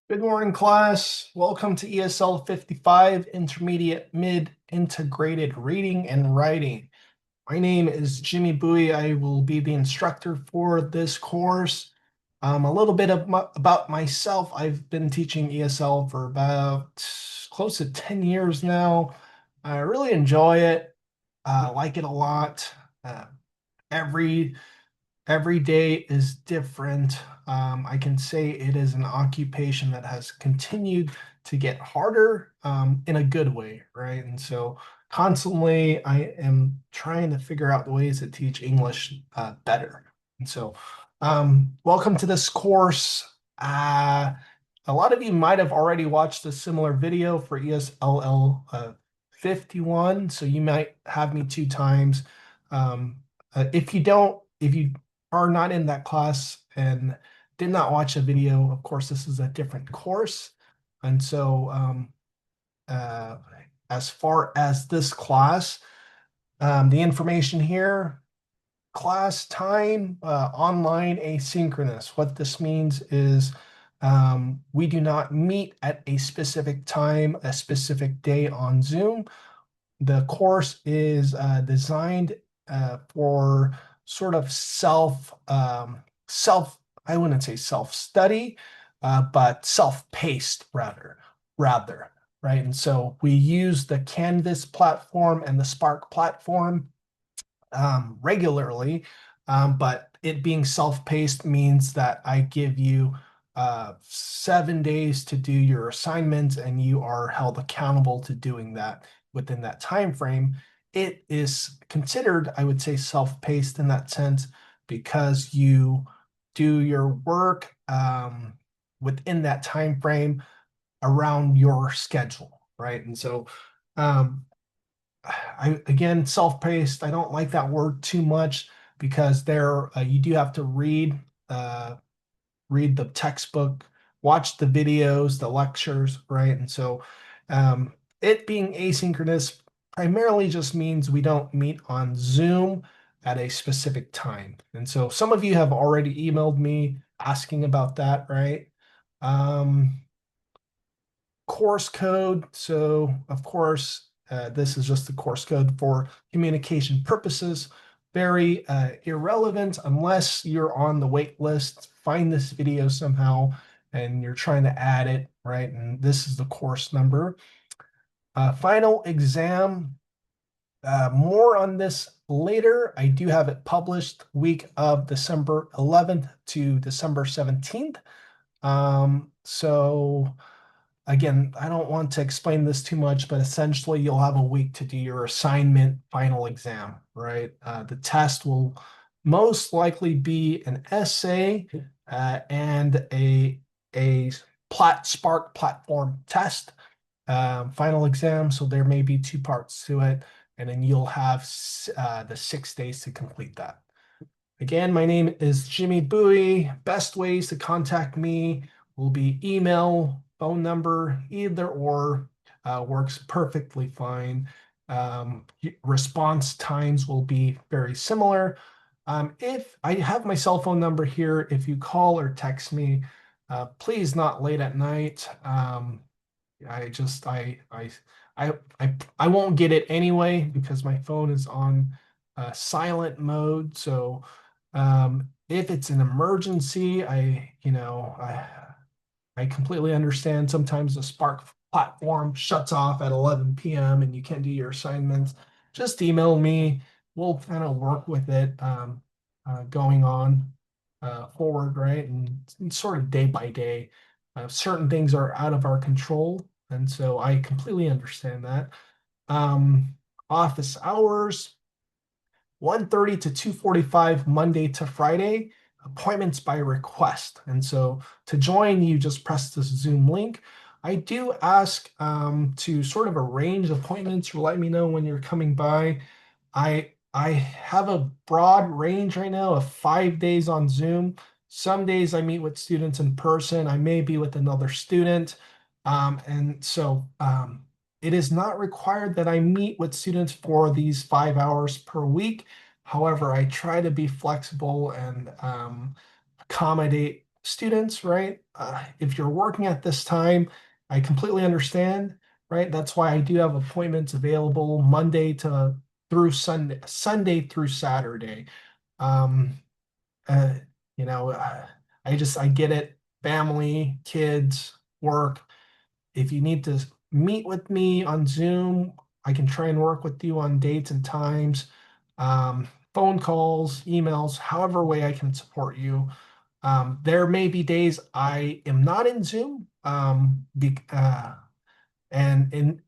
Good morning, class. Welcome to ESL 55, Intermediate Mid Integrated Reading and Writing. My name is Jimmy Bowie. I will be the instructor for this course. A little bit about myself. I've been teaching ESL for about close to 10 years now. I really enjoy it. I like it a lot. Uh, every Every day is different. I can say it is an occupation that has continued to get harder in a good way, right? And so constantly I am trying to figure out the ways to teach English better. And so welcome to this course. A lot of you might have already watched a similar video for ESLL 51, so you might have me two times. If you are not in that class and did not watch a video, of course, this is a different course. And so, uh, as far as this class, the information here, class time, online asynchronous. What this means is we do not meet at a specific time, a specific day on Zoom. The course is designed for sort of self, I wouldn't say self-study, but self-paced rather, right? And so we use the Canvas platform and the Spark platform regularly, but it being self-paced means that I give you 7 days to do your assignments, and you are held accountable to doing that within that time frame. It is considered, I would say, self-paced in that sense because you do your work within that time frame around your schedule, right? And so um, again, self-paced, I don't like that word too much because there you do have to uh, read the textbook, watch the videos, the lectures, right? And so um, it being asynchronous primarily just means we don't meet on Zoom at a specific time. And so some of you have already emailed me asking about that, right? Um, Course code. So, of course, this is just the course code for communication purposes. Very irrelevant unless you're on the wait list. Find this video somehow and you're trying to add it, right? And this is the course number. Final exam. More on this later. I do have it published week of December 11th to December 17th. So again, I don't want to explain this too much, but essentially you'll have a week to do your assignment final exam, right? The test will most likely be an essay and a Spark platform test final exam. So there may be two parts to it, and then you'll have the 6 days to complete that. Again, my name is Jimmy Bowie. Best ways to contact me will be email, phone number, either or works perfectly fine. Response times will be very similar. If I have my cell phone number here, if you call or text me, please not late at night. I just I won't get it anyway because my phone is on silent mode. So if it's an emergency, I completely understand. Sometimes the Spark platform shuts off at 11 p.m. and you can't do your assignments. Just email me. We'll kind of work with it going on forward, right? And sort of day by day. Certain things are out of our control, and so I completely understand that. Um, Office hours. 1:30 to 2:45 Monday to Friday, appointments by request. And so to join, you just press this Zoom link. I do ask to sort of arrange appointments or let me know when you're coming by. I have a broad range right now of 5 days on Zoom. Some days I meet with students in person. I may be with another student. And so it is not required that I meet with students for these 5 hours per week. However, I try to be flexible and accommodate students, right? If you're working at this time, I completely understand, right? That's why I do have appointments available Monday to through Sunday, Sunday through Saturday. Um, uh, you know, I get it. Family, kids, work. If you need to meet with me on Zoom, I can try and work with you on dates and times, phone calls, emails, however way I can support you. There may be days I am not in Zoom, and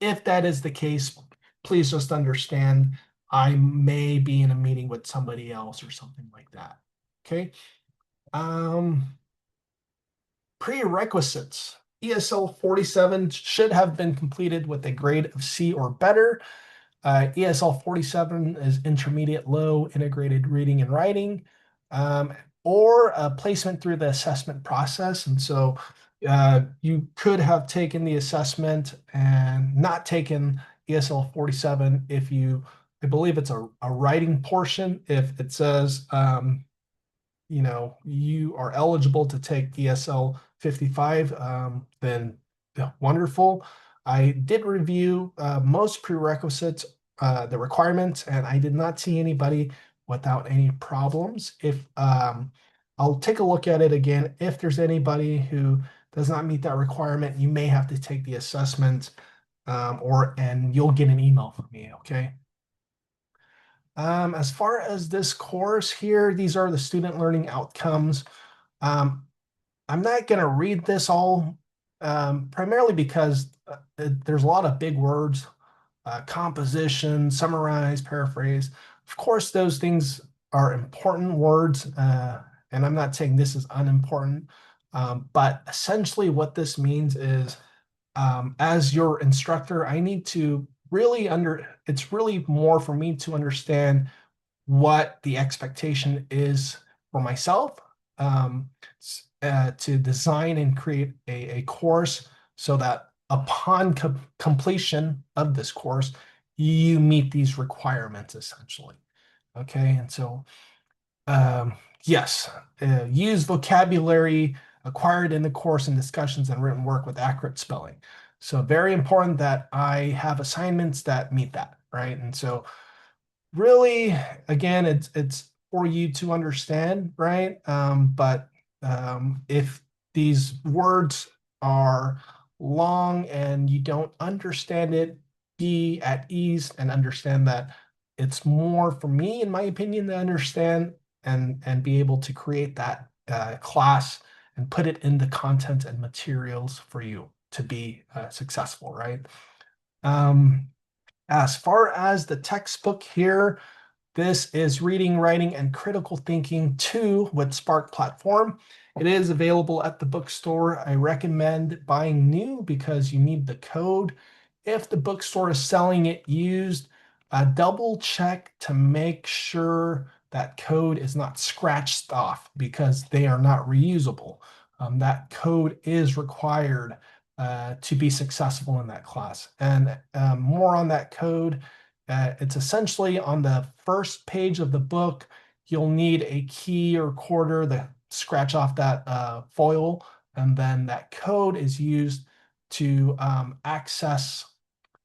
if that is the case, please just understand I may be in a meeting with somebody else or something like that. Okay. Um, Prerequisites. ESL 47 should have been completed with a grade of C or better. ESL 47 is intermediate low integrated reading and writing, or a placement through the assessment process. And so you could have taken the assessment and not taken ESL 47 if you, I believe it's a writing portion. If it says, you are eligible to take ESL 55, then yeah, wonderful. I did review most prerequisites, the requirements, and I did not see anybody without any problems. If I'll take a look at it again. If there's anybody who does not meet that requirement, you may have to take the assessment, and you'll get an email from me. Okay. As far as this course here, these are the student learning outcomes. Um, I'm not going to read this all, primarily because there's a lot of big words, composition, summarize, paraphrase. Of course, those things are important words, and I'm not saying this is unimportant, but essentially what this means is, as your instructor, I need to it's really more for me to understand what the expectation is for myself, um, to design and create a course so that upon completion of this course, you meet these requirements essentially. Okay, and so um, yes, use vocabulary acquired in the course in discussions and written work with accurate spelling. So very important that I have assignments that meet that, right? And so really, again, it's for you to understand, right? But if these words are long and you don't understand it, be at ease and understand that it's more for me, in my opinion, to understand and be able to create that class and put it in the content and materials for you to be successful, right? Um, as far as the textbook here, this is Reading, Writing, and Critical Thinking 2 with Spark Platform. It is available at the bookstore. I recommend buying new because you need the code. If the bookstore is selling it used, double check to make sure that code is not scratched off because they are not reusable. That code is required to be successful in that class. And more on that code. It's essentially on the first page of the book. You'll need a key or quarter to scratch off that foil, and then that code is used to access.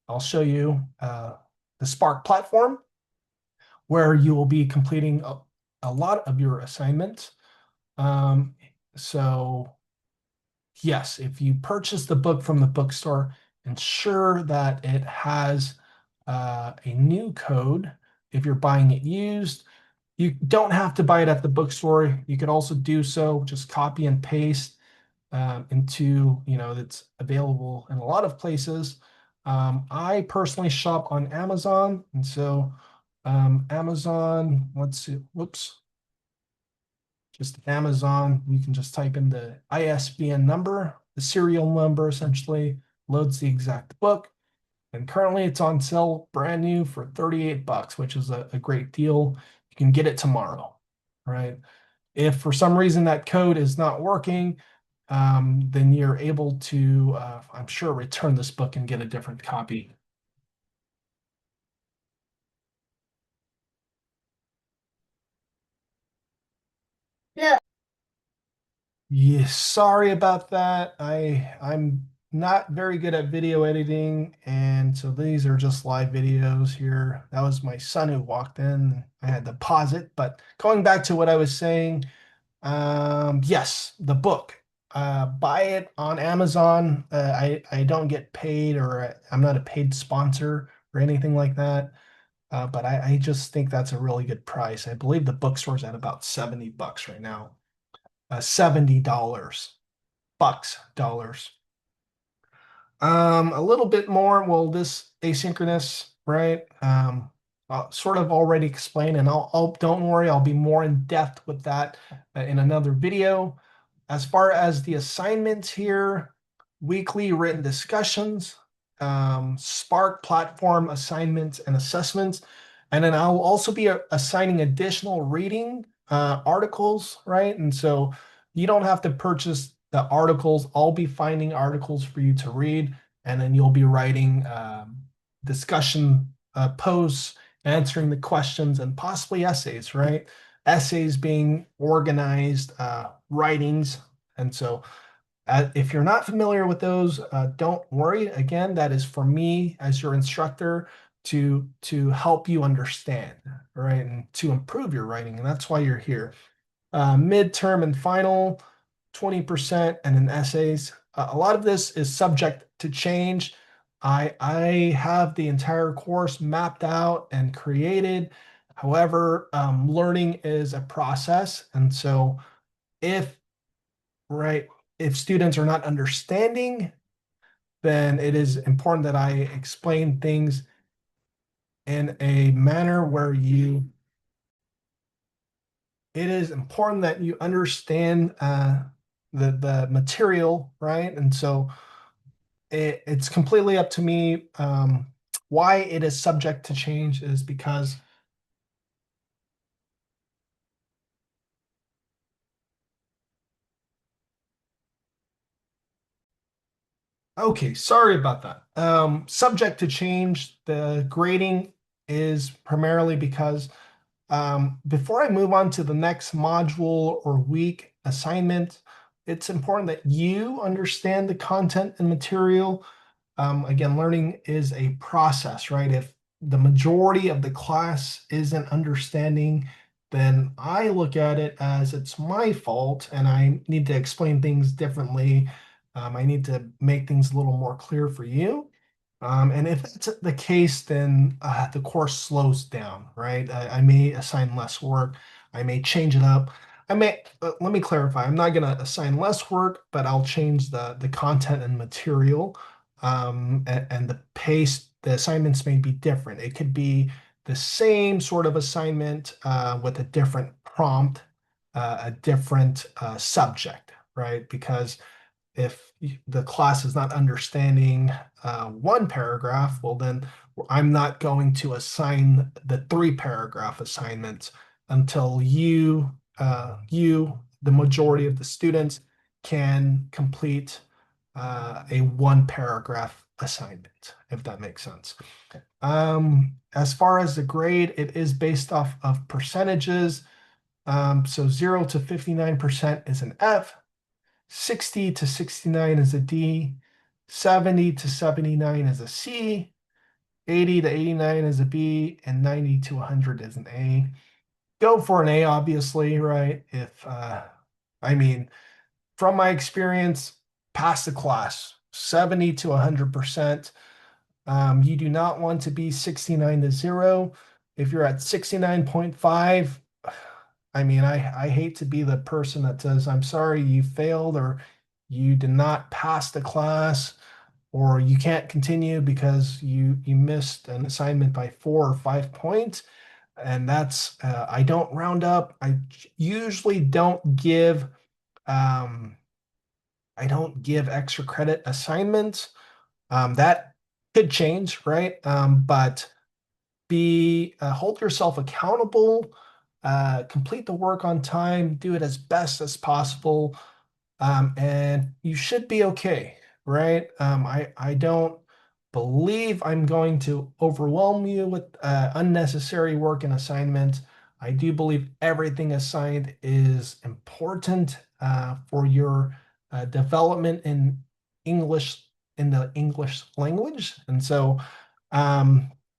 I'll show you the Spark platform where you will be completing a lot of your assignments. Um, so yes, if you purchase the book from the bookstore, ensure that it has a new code. If you're buying it used, you don't have to buy it at the bookstore. You could also do so, just copy and paste into, that's available in a lot of places. I personally shop on Amazon, and so Amazon, let's see, whoops, just Amazon. You can just type in the ISBN number, the serial number essentially loads the exact book. And currently it's on sale brand new for 38 bucks, which is a great deal. You can get it tomorrow, right? If for some reason that code is not working, then you're able to, I'm sure, return this book and get a different copy. Look. Yeah, sorry about that. I'm not very good at video editing, and so these are just live videos here. That was my son who walked in. I had to pause it, but going back to what I was saying, yes, the book. Buy it on Amazon. I don't get paid, or I'm not a paid sponsor or anything like that. But I just think that's a really good price. I believe the bookstore's at about $70 right now. $70 bucks dollars. A little bit more. Well, this asynchronous, right? I'll sort of already explained, and don't worry, I'll be more in depth with that in another video. As far as the assignments here, weekly written discussions, Spark platform assignments and assessments, and then I'll also be assigning additional reading articles, right? And so you don't have to purchase the articles. I'll be finding articles for you to read, and then you'll be writing discussion posts, answering the questions, and possibly essays, right? Essays being organized writings. And so if you're not familiar with those, don't worry. Again, that is for me as your instructor to help you understand, right? And to improve your writing. And that's why you're here. Midterm and final, 20%, and then essays. A lot of this is subject to change. I have the entire course mapped out and created. However, learning is a process. And so if, right, if students are not understanding, then it is important that I explain things in a manner where it is important that you understand the material, right? And so it's completely up to me. Why it is subject to change is because, okay, sorry about that. Subject to change, the grading is primarily because before I move on to the next module or week assignment, it's important that you understand the content and material. Again, learning is a process, right? If the majority of the class isn't understanding, then I look at it as it's my fault and I need to explain things differently. I need to make things a little more clear for you. And if that's the case, then the course slows down, right? I may assign less work. I may change it up. Let me clarify. I'm not going to assign less work, but I'll change the content and material, and the pace. The assignments may be different. It could be the same sort of assignment with a different prompt, a different subject, right? Because if the class is not understanding one paragraph, well, then I'm not going to assign the 3 paragraph assignment until the majority of the students, can complete a 1 paragraph assignment, if that makes sense. As far as the grade, it is based off of percentages. So 0 to 59% is an F, 60 to 69 is a D, 70 to 79 is a C, 80 to 89 is a B, and 90 to 100 is an A. Go for an A, obviously, right? If, I mean, from my experience, pass the class, 70 to 100%. You do not want to be 69 to 0. If you're at 69.5, I mean, I hate to be the person that says, I'm sorry, you failed, or you did not pass the class, or you can't continue because you missed an assignment by 4 or 5 points. And that's, I don't round up. Usually um, I don't give extra credit assignments. That could change, right? But be hold yourself accountable, complete the work on time, do it as best as possible, and you should be okay, right? I don't believe I'm going to overwhelm you with unnecessary work and assignments. I do believe everything assigned is important. for your development English in the English language. And so,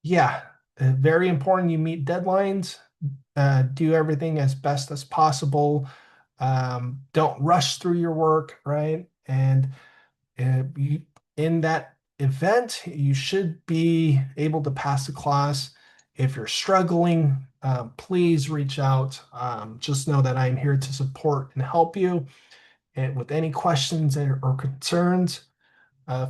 yeah, very important. You meet deadlines, do everything as best as possible. Don't rush through your work, right? And you, in that event, you should be able to pass the class. If you're struggling, please reach out. Just know that I'm here to support and help you and with any questions or concerns.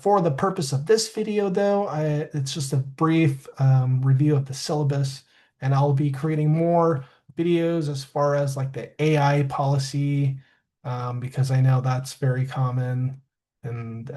For the purpose of this video, though, it's just a brief review of the syllabus, and I'll be creating more videos as far as like the AI policy, because I know that's very common, and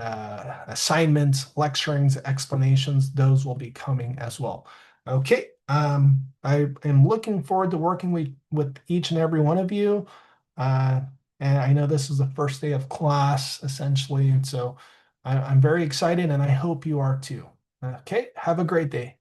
assignments, lecturings, explanations, those will be coming as well. Okay, I am looking forward to working with each and every one of you. Uh, and I know this is the first day of class, essentially, and so I'm very excited and I hope you are too. Okay, have a great day.